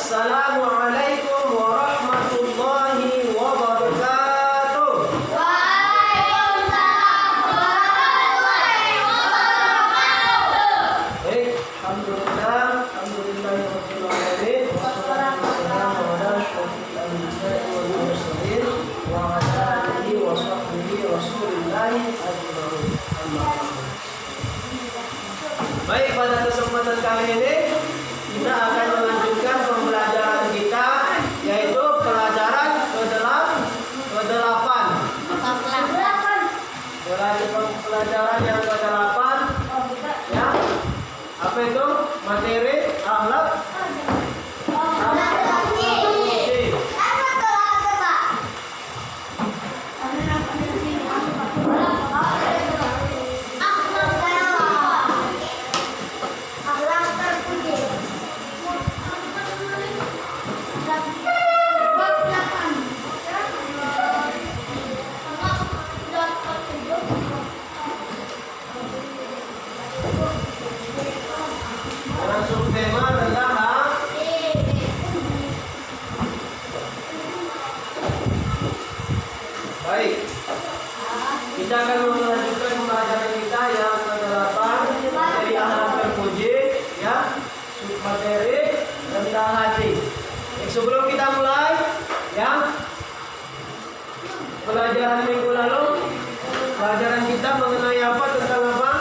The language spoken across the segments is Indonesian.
Assalamualaikum warahmatullahi wabarakatuh. Waalaikumsalam warahmatullahi wabarakatuh. Baik, alhamdulillah, alhamdulillahirabbil alamin. Wassalatu wassalamu ala asyrofil anbiya'i wal mursalin wa ala alihi wa sahbihi rasulillahi ajmain. Amma ba'du. Baik, pada kesempatan kali ini kita akan melanjutkan pembelajaran kita, yaitu pelajaran ke-8. Pelajaran yang ke-8 ya. Apa itu? Materi akhlak puji. Masuk tema tentang baik. Kita akan melanjutkan pembelajaran kita yang ke-8 dari akhlak terpuji ya, materi tentang hati. Sebelum kita mulai ya, pelajaran minggu lalu pelajaran kita mengenai apa, tentang apa?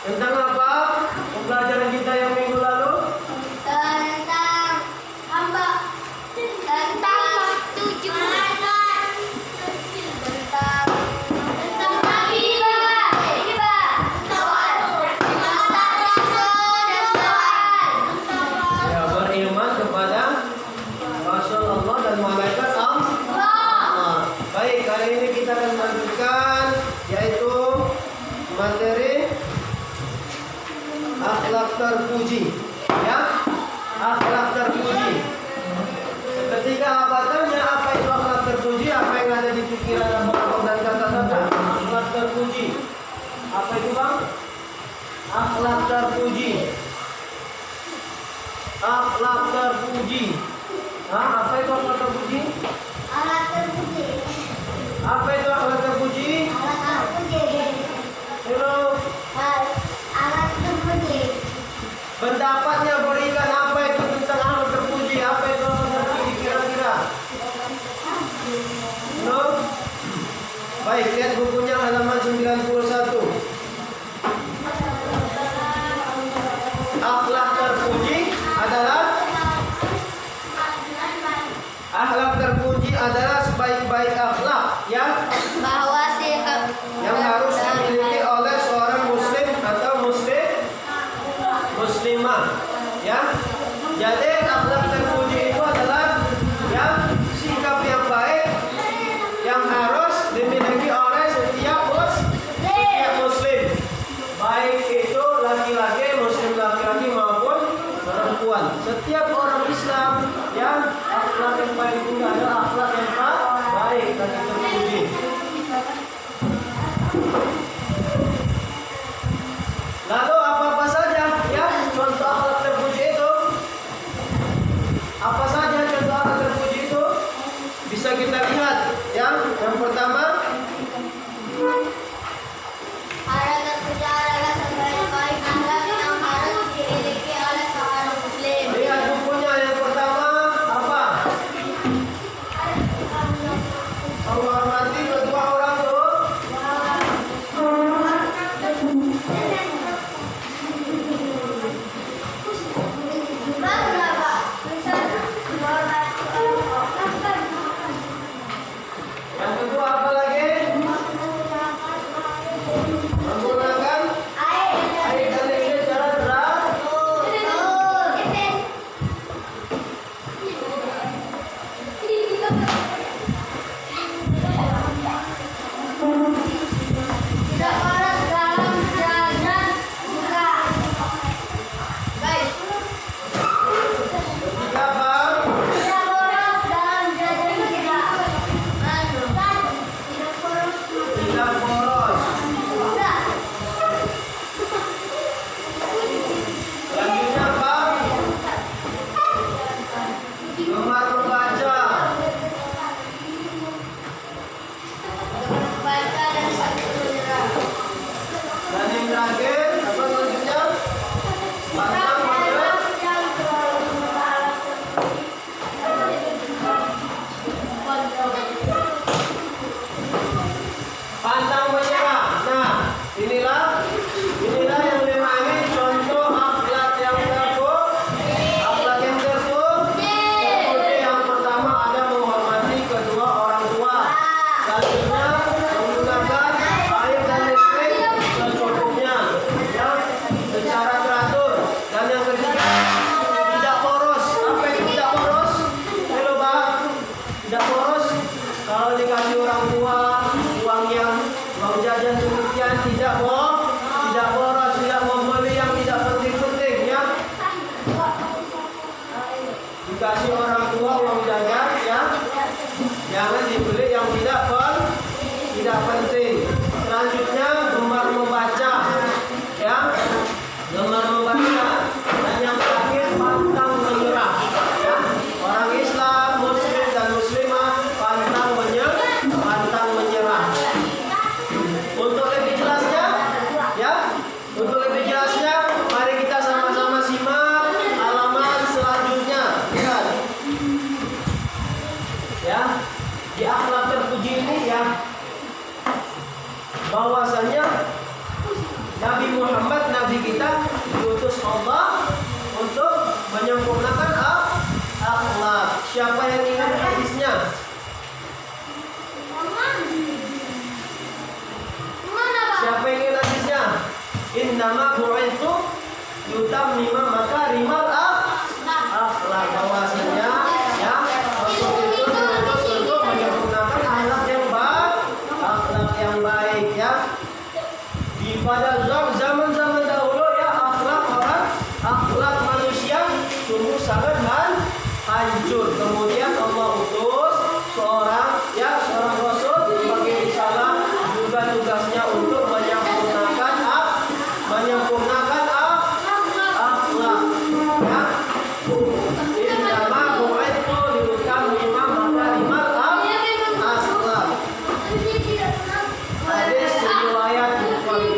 Tentang apa? Pembelajaran kita yang minggu lalu ya, beriman kepada Rasulullah dan malaikat Allah. Baik, kali ini kita akan melanjutkan, yaitu materi akhlak terpuji ya, akhlak terpuji. Ketika apa tanya apa itu akhlak terpuji, apa yang ada di pikiran abang dan kata-kata akhlak terpuji? Apa itu bang? Akhlak terpuji, akhlak terpuji. Apa itu akhlak terpuji? Apa itu akhlak terpuji? Halo, pendapatnya berikan apa itu tentang akhlak terpuji? Apa itu akhlak terpuji kira-kira? Halo? Baik, lihat bukunya halaman 91. Akhlak terpuji adalah sebaik-baik akhlak yang harus dimiliki oleh seorang muslim atau muslimah ya. Jadi akhlak terpuji itu adalah yang sikap yang baik yang harus dimiliki oleh setiap muslim, baik itu laki-laki, muslim laki-laki maupun perempuan. Setiap orang Islam yang akhlak yang baik itu adalah akhlak yang baik dan terpuji. Lalu apa saja ya contoh akhlak terpuji itu? Apa saja contoh akhlak terpuji itu? Bisa kita lihat ya. Yang pertama, lihat bukunya. Yang pertama apa? Menghormati kedua orang tua. Yang kedua apa lagi? Menggunakan air dan listrik secara Selanjutnya menggunakan air dan listrik secukupnya, ya, secara teratur. Dan yang ketiga, tidak boros. Apa itu tidak boros? Halo Pak, tidak boros. Kalau dikasih orang tua uang jajan demikian tidak boros, tidak membeli yang tidak penting-penting, ya. Dikasih orang tua uang jajan, ya, jangan dibeli yang tidak penting. Selanjutnya gemar membaca, ya, gemar membaca. Dan yang terakhir pantang menyerah, ya. Orang Islam, Muslim dan Muslimah pantang menyerah. Untuk lebih jelasnya, ya, mari kita sama-sama simak halaman selanjutnya. Lihat, ya, di akhlak terpuji ini, ya, bahwasanya Nabi Muhammad, Nabi kita, diutus Allah untuk menyempurnakan akhlak. Siapa yang ingat hadisnya? Siapa yang ingat hadisnya? Innama bu'ithu yutammima makarimal akhlak. Bahwasanya, ya, Rasul itu diutus untuk menyempurnakan akhlak yang baik, ya. Pada zaman-zaman dahulu, ya, akhlak manusia sungguh sangat hancur. Kemudian Allah utus seorang rasul sebagai risalah, juga tugasnya untuk menyempurnakan akhlak, ya. Innama bu'ithu liyutammima makarimal akhlak. Hadis riwayat Bukhari.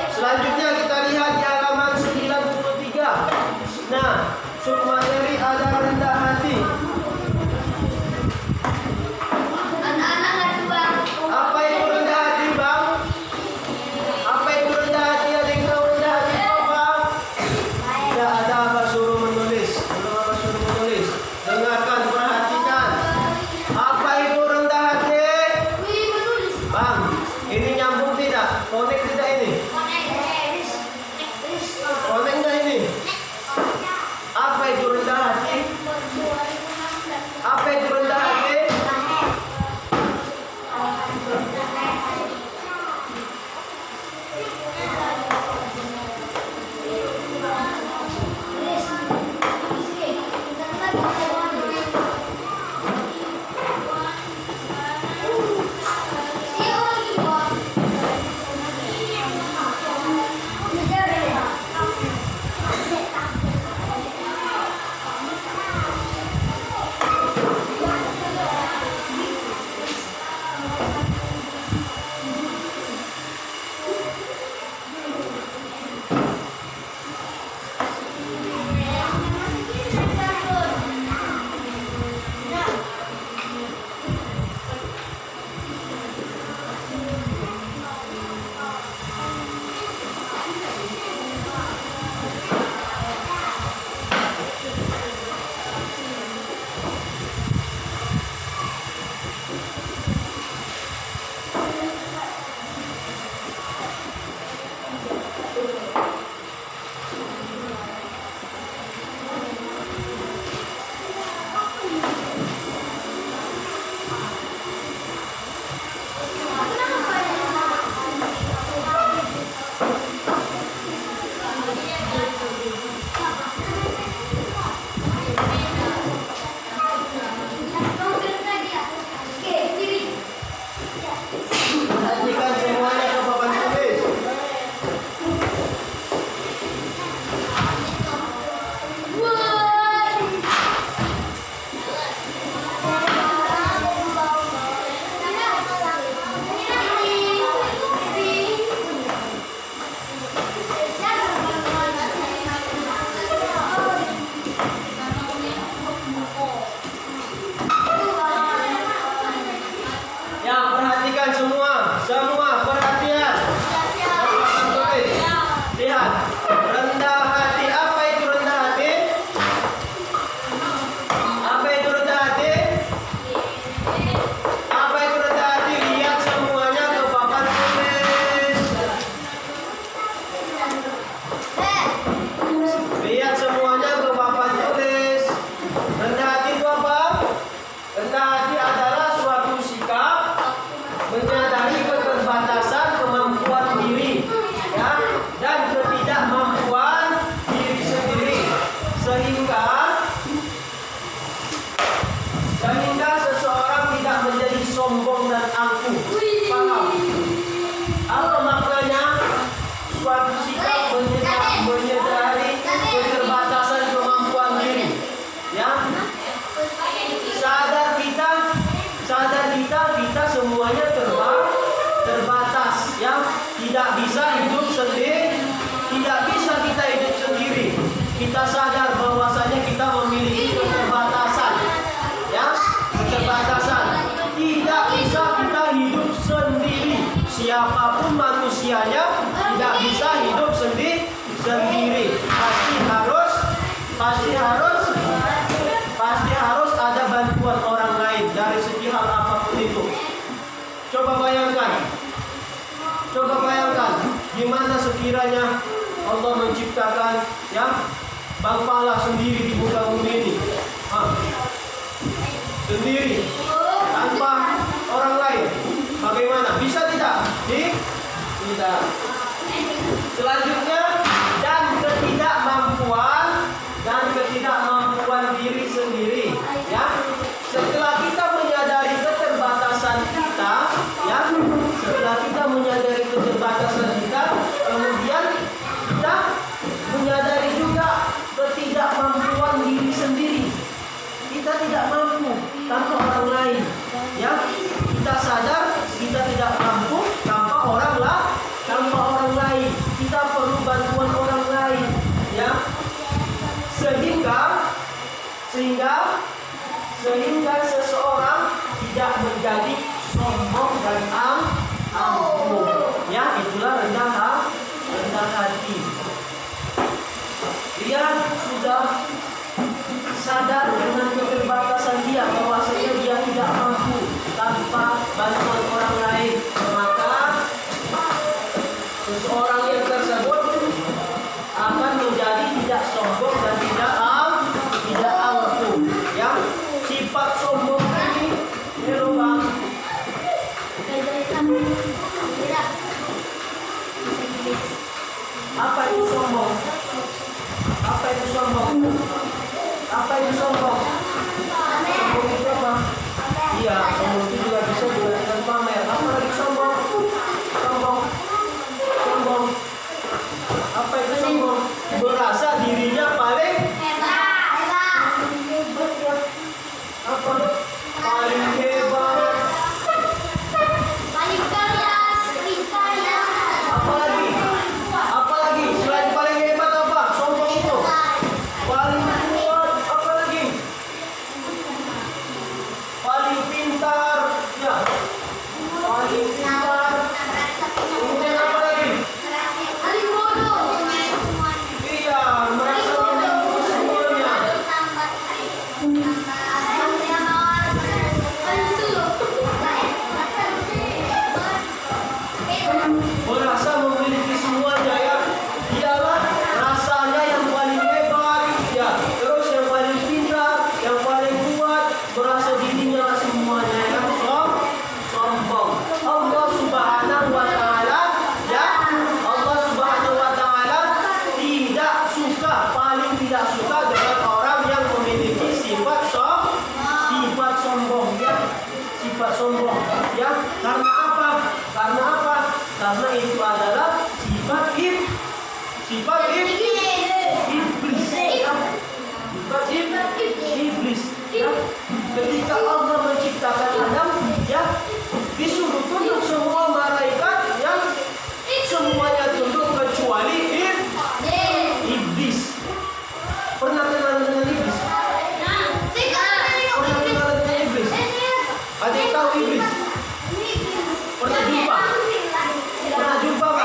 Selanjutnya kita lihat di halaman 93. Nah, sukma dari ada rendah hati. Apa itu rendah hati, Bang? Apa itu rendah hati? Ada yang tahu rendah hati apa, Bang? Tidak ada apa suruh menulis. Belum apa suruh menulis. Dengarkan, perhatikan. Apa itu rendah hati? Bang, ini nyambung tidak? Connect tidak ini? Connect nggak ini? Apa itu rendah hati? Apa itu rendah hati? menyadari keterbatasan kemampuan diri, ya, dan ketidakmampuan diri sendiri, sehingga seseorang tidak menjadi sombong dan angkuh. Paham? Apa maknanya? Suatu sikap menyadari keterbatasan kemampuan diri, ya. Sadar kita semuanya terbatas, ya. Tidak bisa hidup sendiri, tidak bisa kita hidup sendiri. Kita sadar bahwasanya kita memiliki keterbatasan, ya, keterbatasan. Tidak bisa kita hidup sendiri. Siapapun manusianya tidak bisa hidup sendiri. Pasti harus ada bantuan orang lain dari segi hal apapun itu. Coba bayangkan gimana sekiranya Allah menciptakan, ya, Bang Pala sendiri di muka bumi ini, sendiri tanpa orang lain. Bagaimana? Bisa tidak? Tidak. Selanjutnya, dan ketidakmampuan diri sendiri, ya. Setelah kita menyadari keterbatasan kita, ya, kemudian kita menyadari juga ketidakmampuan diri sendiri. Kita tidak mampu tanpa orang lain, ya. Kita sadar kita tidak mampu tanpa orang lain. Kita perlu bantuan orang lain, ya. Sehingga seseorang tidak menjadi sombong dan angkuh, ya. Itulah rendah hati. Dia sudah sadar dengan keterbatasan dia, bahwasanya dia tidak mampu tanpa bantuan orang lain. Maka seseorang yang tersebut akan menjadi tidak sombong dan tidak angkuh, ya. Sifat sombong ini, Bang. Apa itu sombong? Sombong itu apa? Iya, sombong itu juga bisa digunakan pamer. Apa lagi sombong? Apa itu sombong? Merasa dirinya paling hebat, ya. Apa? Paling hebat. Paling kaya. Apa lagi? Selain paling hebat apa? Sombong itu. Paling kuat. Apa lagi? Paling pintar, ya. Paling pintar. Kemudian apa lagi? Paling bodoh. Iya, merasa memiliki semuanya. Merasa memiliki semuanya, ya. Dialah rasanya yang paling hebat, ya. Terus yang paling pintar, yang paling kuat, merasa dirinya lah semuanya, ya. Sombong. Allah Subhanahu wa Ta'ala, ya. Allah Subhanahu wa Ta'ala paling tidak suka dengan orang yang memiliki sifat sombong, ya. Sifat sombong, ya. Karena apa? Karena itu adalah sifat iblis. Sifat iblis, ya. Ketika Allah menciptakan Adam, ya, disuruh tunduk semua malaikat, ya. Semuanya tunduk kecuali iblis. Pernah kenal dengan iblis? Ada yang tahu iblis? Pernah jumpa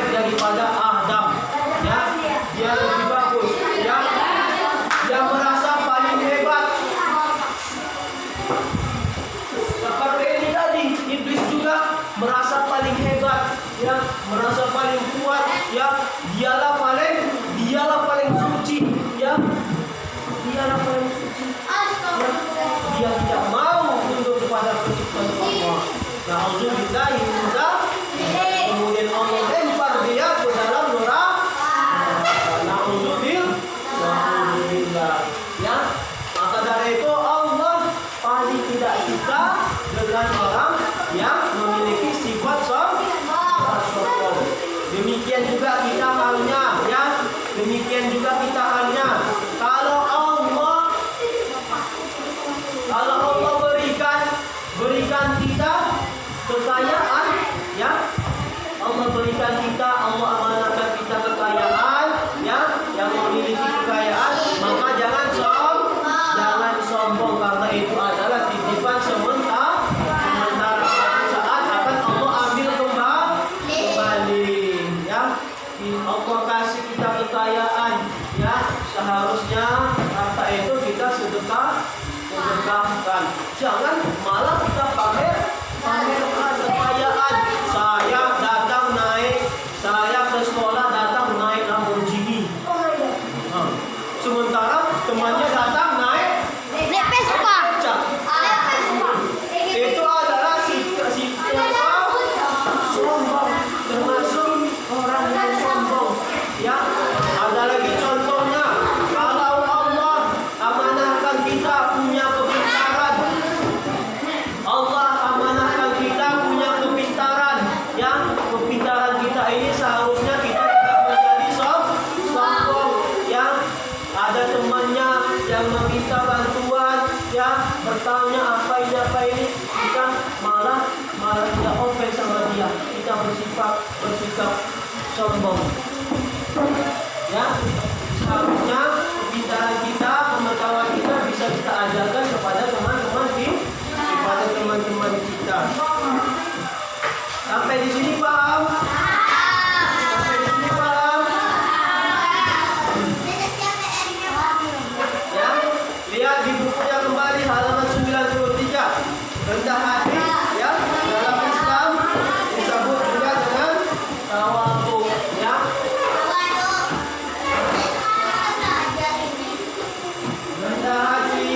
baik daripada Adam. Ya, dia lebih bagus. Ya, dia merasa paling hebat. Seperti ini tadi, iblis juga merasa paling hebat, ya, merasa paling kuat, ya, dialah paling suci, ya, dialah paling suci. Ya, dia tidak mau tunduk kepada penciptaan Allah. Na'udzubillahi min dzalik. Kemudian Allah lempar dia ke dalam neraka. Na'udzubillah. Ya, maka dari itu Allah paling tidak suka dengan orang yang memiliki sifat sombong. Demikian juga kita halnya, ya. Demikian juga kita halnya. Kalau Allah berikan kita kekayaan, ya. Allah berikan kita, Allah amanahkan kita kekayaan, ya, yang memiliki kekayaan, maka jangan sombong karena itu adalah titipan sementara suatu saat akan Allah ambil kembali, ya. Allah kasih kita kekayaan, ya, seharusnya harta itu kita sedekahkan. Jangan malah kita pamer kekayaan. Saya ke sekolah datang naik Lamborghini. Sementara temannya datang naik Vespa. Itu adalah sombong, termasuk orang yang sombong. Ya, ada lagi contohnya. Kalau Allah amanahkan kita punya kepintaran, ya, kepintaran kita ini seharusnya kita tidak menjadi sombong. Ya, ada temannya yang meminta bantuan, ya, bertanya apa ini, kita malah tidak open sama dia, kita bersikap sombong. Ya, seharusnya kepintaran kita, pengetahuan kita bisa kita ajarkan kepada teman-teman kita. Sampai di sini paham? Sampai di sini paham? Ya, lihat di bukunya kembali halaman 93. Rendah hati, ya, dalam Islam disebut juga dengan tawadhu, ya. Rendah hati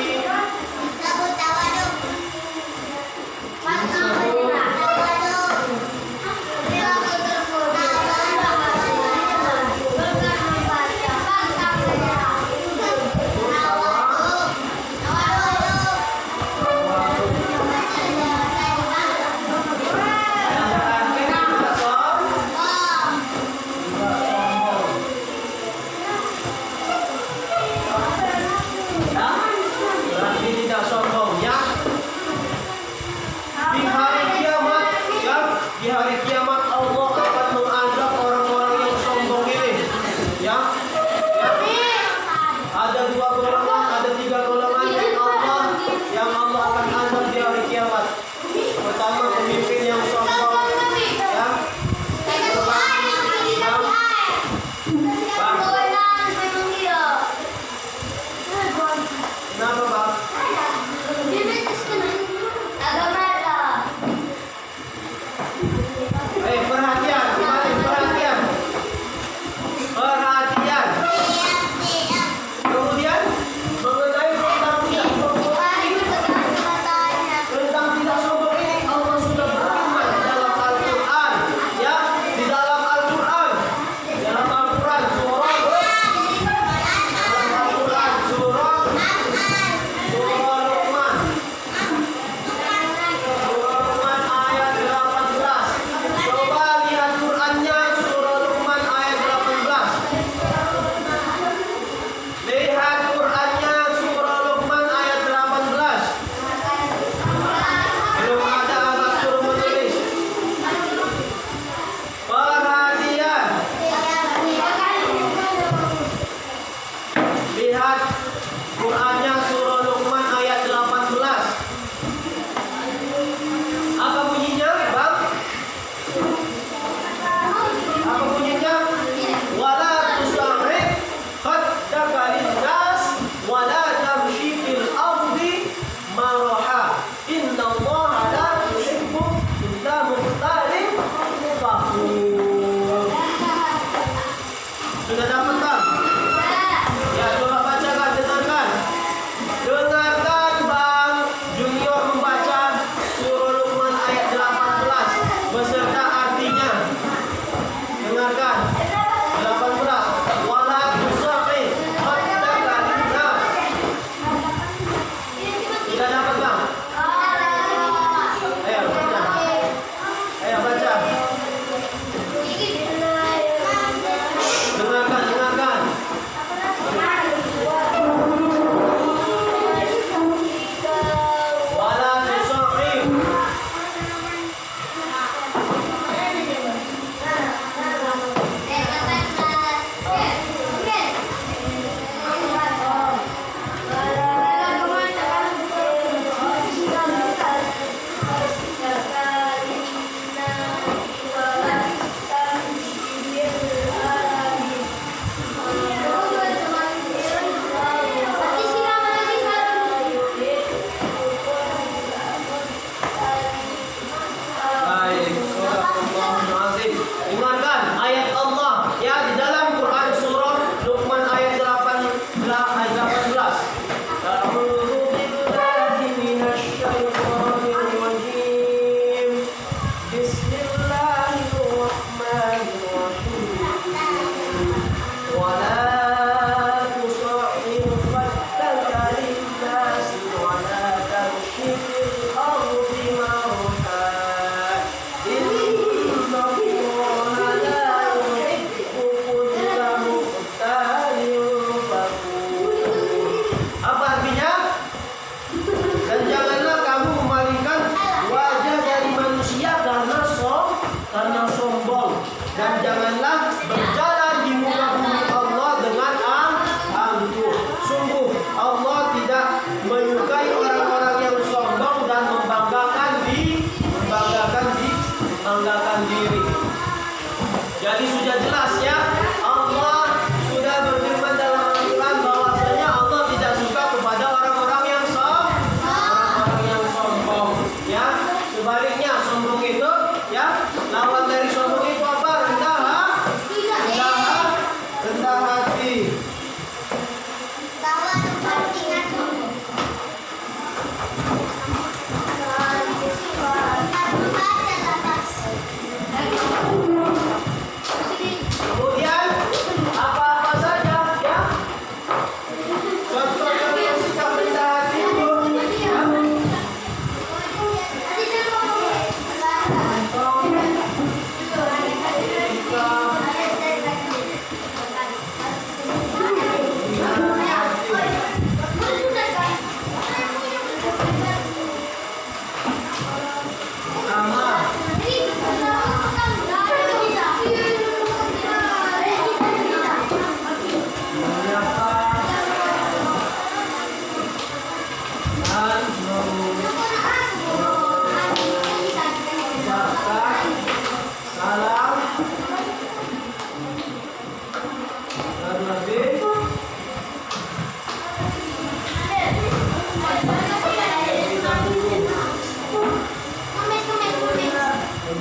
Apa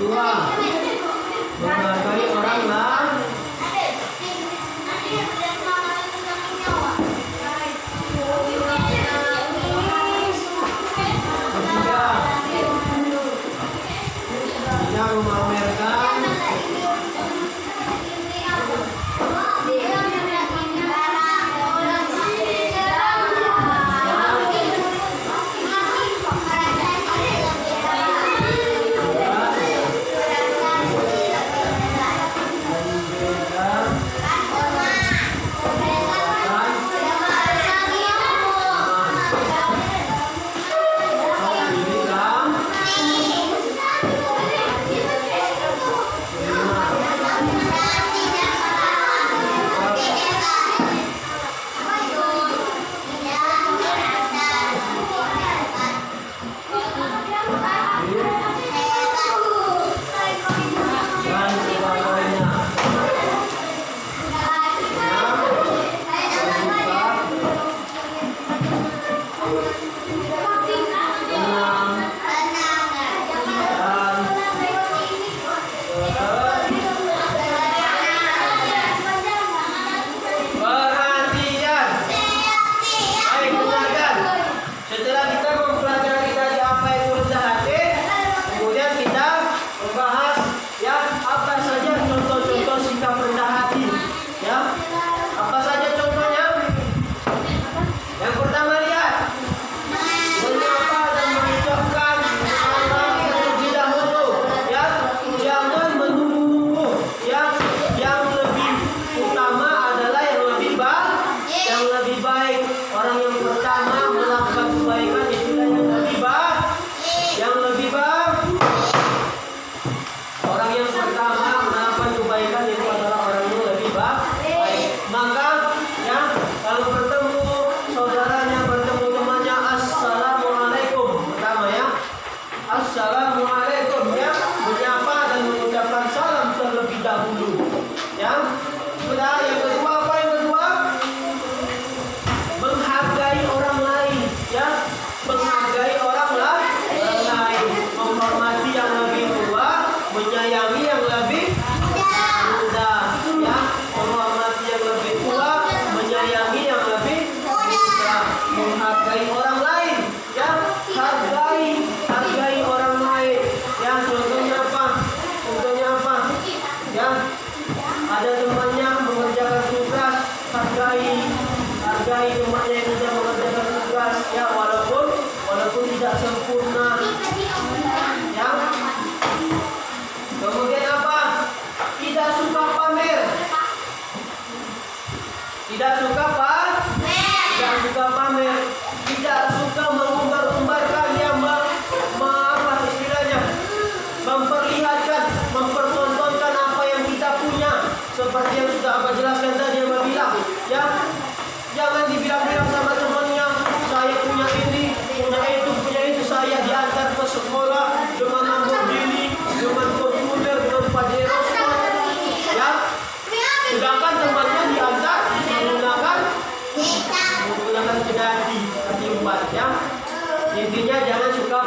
Kedua, menghargai orang lain. Ketiga, tidak memamerkan. Assalamualaikum, ya, menyapa dan mengucapkan salam terlebih dahulu. Ya, sudah. Yang kedua apa? Yang kedua, menghargai orang lain, ya, menghargai orang lain, menghormati yang lebih tua, menyayangi yang lebih muda, ya, menghormati yang lebih tua, menyayangi yang lebih muda, menghargai orang lain, ya, hargai orang lain, ya. Contohnya apa? Ya, ada temannya mengerjakan tugas, hargai temannya yang sudah mengerjakan tugas, ya, walaupun tidak sempurna, ya. Kemudian apa? Tidak suka pamer. Tidak suka pamer. Tidak suka mengumbar-umbarkan, yang memperlihatkan, mempertontonkan apa yang kita punya. Seperti yang sudah Abah jelaskan tadi, Abah bilang, ya, jangan dibilang-bilang sama temannya, saya punya ini, punya itu, saya diantar ke sekolah dengan Lamborghini, dengan Fortuner, dengan Pajero, ya. Sedangkan temannya diantar menggunakan kedati, kaki empat, ya. Intinya jangan suka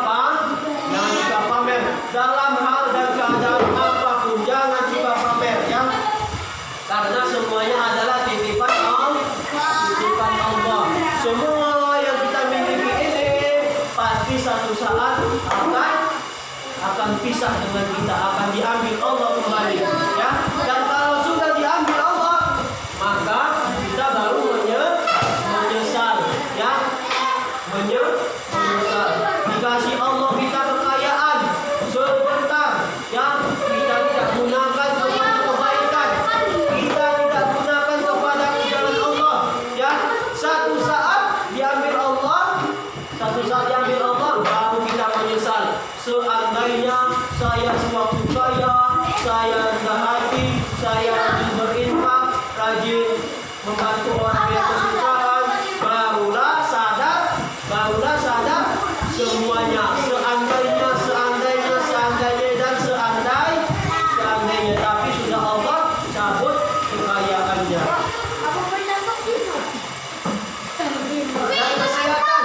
pamer dalam hal dan keadaan apapun, jangan suka pamer, ya. Karena semuanya adalah titipan Allah. Semua yang kita miliki ini pasti satu saat akan pisah dengan kita, akan diambil Allah kembali, ya. Dan kalau sudah diambil Allah, maka kita baru menyesal, ya. Menyesal. Dikasih Allah kita kekayaan sebentar, ya, kita tidak gunakan kepada kebaikan, kita tidak gunakan kepada jalan Allah, ya. Satu saat diambil Allah, baru kita menyesal. Seandainya saya sewaktu kaya, saya rendah hati, saya rajin berinfak, rajin membantu orang yang kesusahan, barulah sadar semuanya. Seandainya, tapi sudah Allah cabut kekayaannya. Dan kesehatan.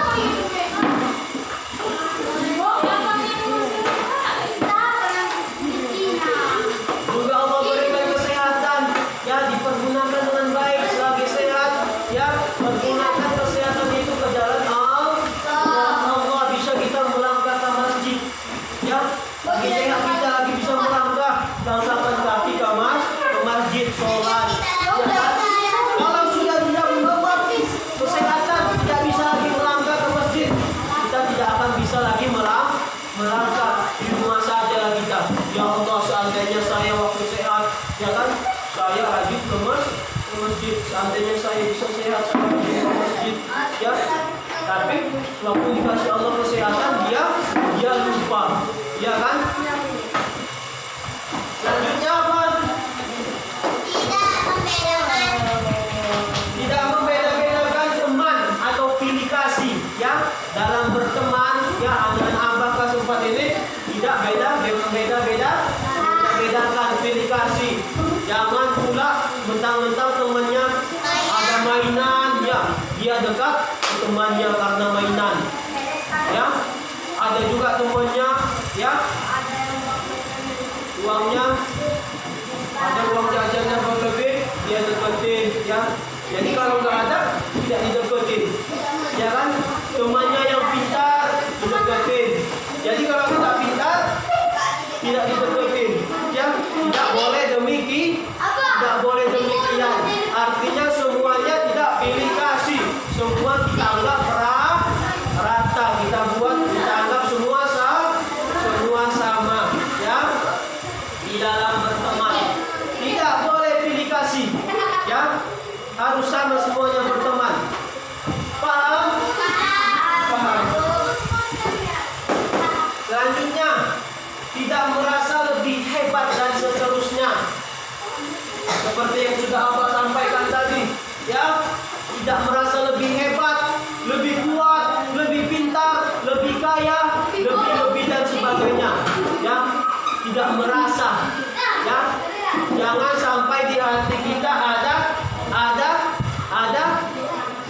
waktu dikasih Allah kesehatan dia lupa, ya kan? Selanjutnya apa? Tidak membeda-bedakan teman atau pilih kasih, ya. Dalam berteman, ya, dengan abah kesempat ini tidak bedakan pilih kasih. Jangan pula mentang-mentang temannya ada mainan, ya, dia dekat ke temannya karena mainan, ya. Ada juga temannya, ya, uangnya ada uang jajannya berlebih, dia deketin, ya. Jadi kalau nggak ada, tidak dideketin, ya kan? Temannya yang pintar dideketin. Jadi kalau tidak pintar, tidak dideketin, ya. Tidak boleh tidak boleh demikian. Artinya semuanya tidak pilih kasih, semua kita anggap rata, kita anggap semua sama, ya. Di dalam berteman tidak boleh pilih kasih, ya. Harus sama semuanya berteman. Paham? Paham. Selanjutnya, tidak merasa lebih hebat dan seterusnya. Seperti yang sudah Abah sampaikan tadi, ya. Tidak merasa lebih hebat, lebih kuat, lebih pintar, lebih kaya, lebih dan sebagainya, ya. Tidak merasa, ya. Jangan sampai di hati kita ada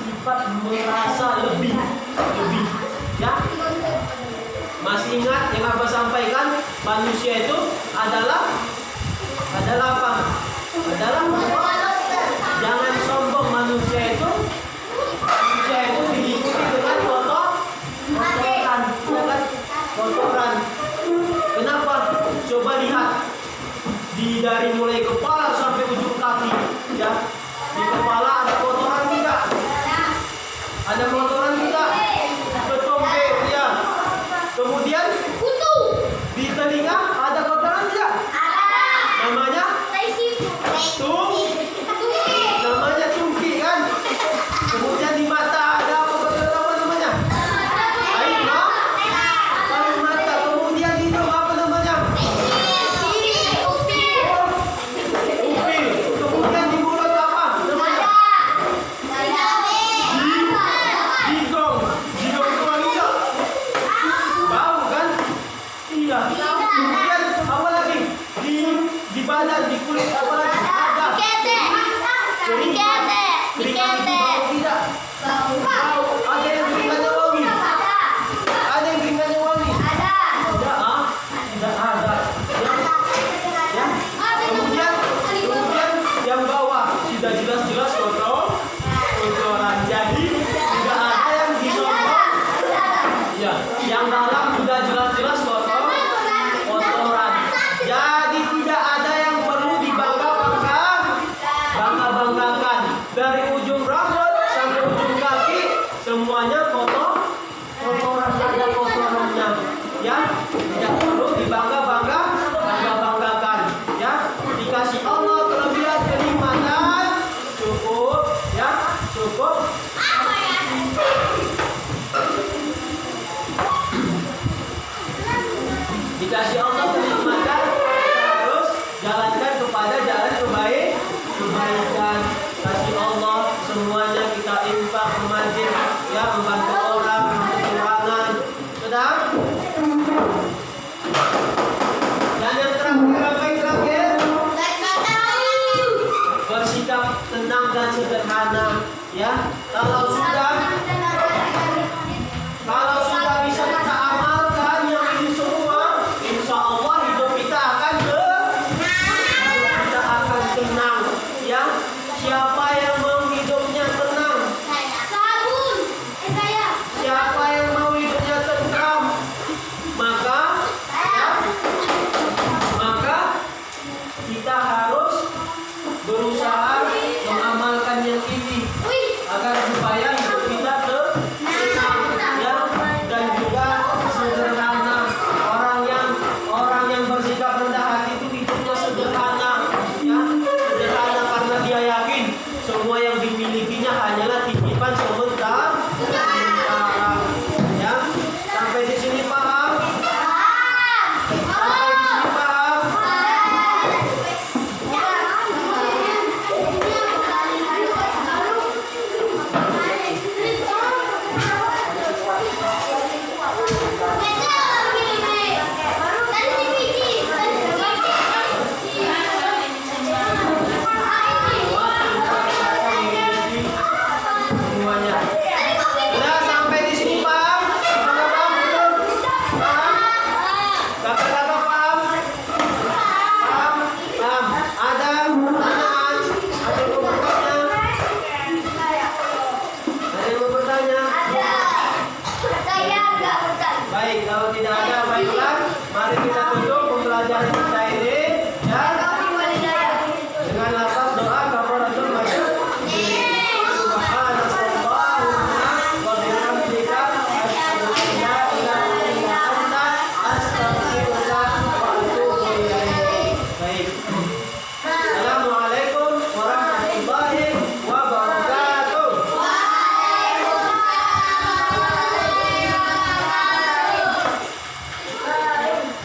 sifat merasa lebih, ya. Masih ingat yang Abah sampaikan, manusia itu adalah apa? Adalah jangan sombong. Manusia itu diikuti dengan kotoran. Kenapa? Coba lihat dari mulai kepala sampai ujung kaki, ya. Di kepala ada kotoran tidak? Ada kotoran.